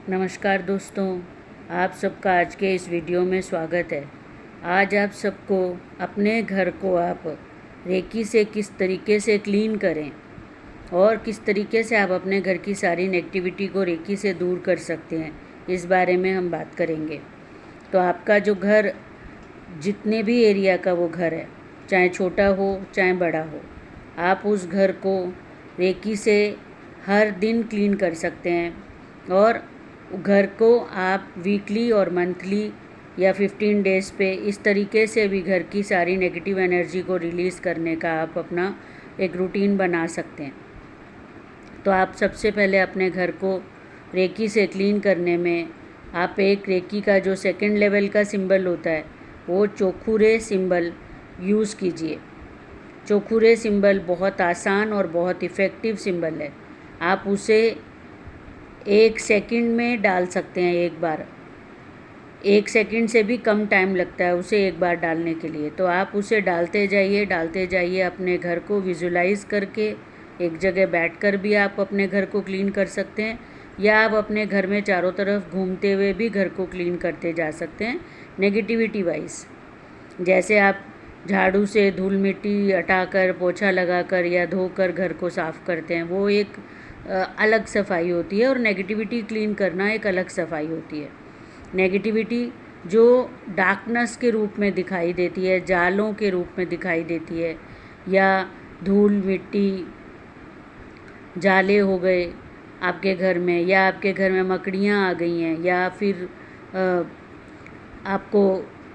नमस्कार दोस्तों, आप सबका आज के इस वीडियो में स्वागत है। आज आप सबको अपने घर को आप रेकी से किस तरीके से क्लीन करें और किस तरीके से आप अपने घर की सारी नेगेटिविटी को रेकी से दूर कर सकते हैं, इस बारे में हम बात करेंगे। तो आपका जो घर, जितने भी एरिया का वो घर है, चाहे छोटा हो चाहे बड़ा हो, आप उस घर को रेकी से हर दिन क्लीन कर सकते हैं। और घर को आप वीकली और मंथली या 15 डेज़ पे इस तरीके से भी घर की सारी नेगेटिव एनर्जी को रिलीज़ करने का आप अपना एक रूटीन बना सकते हैं। तो आप सबसे पहले अपने घर को रेकी से क्लीन करने में आप एक रेकी का जो सेकंड लेवल का सिंबल होता है वो चोखुरे सिंबल यूज़ कीजिए। चोखुरे सिंबल बहुत आसान और बहुत इफ़ेक्टिव सिंबल है। आप उसे 1 सेकंड में डाल सकते हैं। एक बार 1 सेकंड से भी कम टाइम लगता है उसे एक बार डालने के लिए। तो आप उसे डालते जाइए अपने घर को विजुलाइज करके। एक जगह बैठकर भी आप अपने घर को क्लीन कर सकते हैं, या आप अपने घर में चारों तरफ घूमते हुए भी घर को क्लीन करते जा सकते हैं नेगेटिविटी वाइज। जैसे आप झाड़ू से धूल मिट्टी हटाकर, पोछा लगाकर या धोकर घर को साफ़ करते हैं, वो एक अलग सफाई होती है। और नेगेटिविटी क्लीन करना एक अलग सफाई होती है। नेगेटिविटी जो डार्कनेस के रूप में दिखाई देती है, जालों के रूप में दिखाई देती है, या धूल मिट्टी जाले हो गए आपके घर में, या आपके घर में मकड़ियाँ आ गई हैं, या फिर आपको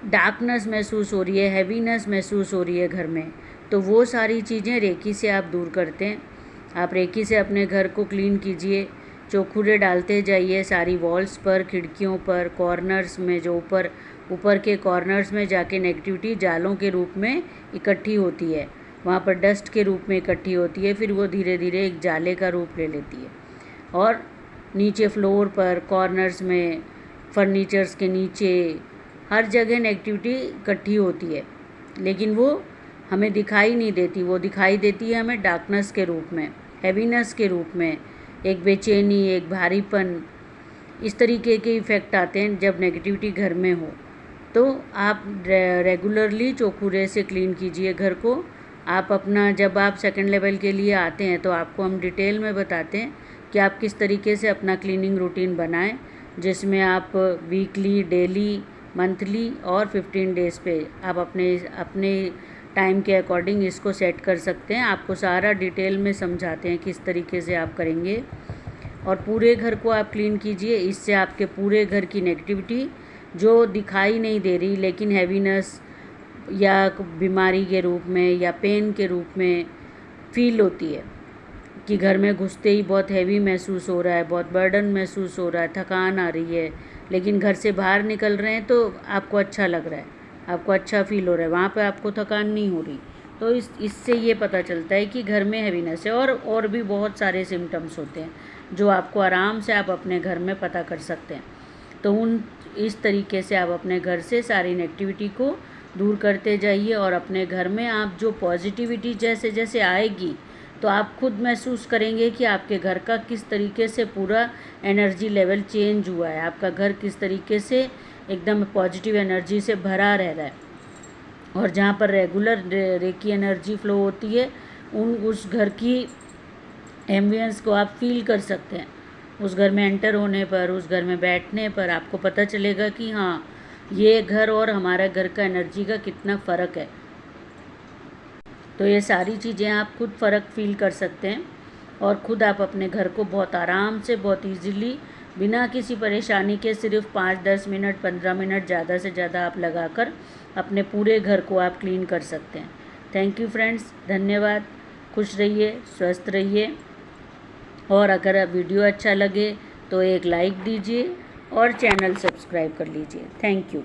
डार्कनेस महसूस हो रही है, हैवीनेस महसूस हो रही है घर में, तो वो सारी चीज़ें रेकी से आप दूर करते हैं। आप रेकी से अपने घर को क्लीन कीजिए। चोखुरे डालते जाइए सारी वॉल्स पर, खिड़कियों पर, कॉर्नर्स में, जो ऊपर के कॉर्नर्स में जाके नेगेटिविटी जालों के रूप में इकट्ठी होती है, वहाँ पर डस्ट के रूप में इकट्ठी होती है, फिर वो धीरे धीरे एक जाले का रूप ले लेती है। और नीचे फ्लोर पर, कॉर्नर्स में, फर्नीचर्स के नीचे, हर जगह नेगेटिविटी इकट्ठी होती है, लेकिन वो हमें दिखाई नहीं देती। वो दिखाई देती है हमें डार्कनेस के रूप में, हैवीनेस के रूप में, एक बेचैनी, एक भारीपन, इस तरीके के इफ़ेक्ट आते हैं जब नेगेटिविटी घर में हो। तो आप रेगुलरली चोखुरे से क्लीन कीजिए घर को। आप अपना, जब आप सेकंड लेवल के लिए आते हैं तो आपको हम डिटेल में बताते हैं कि आप किस तरीके से अपना क्लीनिंग रूटीन बनाएं, जिसमें आप वीकली, डेली, मंथली और 15 डेज़ पे आप अपने टाइम के अकॉर्डिंग इसको सेट कर सकते हैं। आपको सारा डिटेल में समझाते हैं किस तरीके से आप करेंगे। और पूरे घर को आप क्लीन कीजिए। इससे आपके पूरे घर की नेगेटिविटी जो दिखाई नहीं दे रही लेकिन हैवीनेस या बीमारी के रूप में या पेन के रूप में फील होती है, कि घर में घुसते ही बहुत हैवी महसूस हो रहा है, बहुत बर्डन महसूस हो रहा है, थकान आ रही है, लेकिन घर से बाहर निकल रहे हैं तो आपको अच्छा लग रहा है, आपको अच्छा फील हो रहा है, वहाँ पे आपको थकान नहीं हो रही। तो इससे ये पता चलता है कि घर में हैवीनेस है। और भी बहुत सारे सिम्टम्स होते हैं जो आपको आराम से आप अपने घर में पता कर सकते हैं। तो इस तरीके से आप अपने घर से सारी नेगेटिविटी को दूर करते जाइए। और अपने घर में आप जो पॉजिटिविटी जैसे जैसे आएगी तो आप खुद महसूस करेंगे कि आपके घर का किस तरीके से पूरा एनर्जी लेवल चेंज हुआ है, आपका घर किस तरीके से एकदम पॉजिटिव एनर्जी से भरा रह रहा है। और जहाँ पर रेगुलर रेकी एनर्जी फ्लो होती है, उस घर की एम्बियंस को आप फील कर सकते हैं। उस घर में एंटर होने पर, उस घर में बैठने पर आपको पता चलेगा कि हाँ, ये घर और हमारा घर का एनर्जी का कितना फ़र्क है। तो ये सारी चीज़ें आप खुद फ़र्क फील कर सकते हैं। और ख़ुद आप अपने घर को बहुत आराम से, बहुत इजीली, बिना किसी परेशानी के, सिर्फ 5-10 मिनट, 15 मिनट ज़्यादा से ज़्यादा आप लगाकर अपने पूरे घर को आप क्लीन कर सकते हैं। थैंक यू फ्रेंड्स, धन्यवाद। खुश रहिए, स्वस्थ रहिए। और अगर वीडियो अच्छा लगे तो एक लाइक दीजिए और चैनल सब्सक्राइब कर लीजिए। Thank you.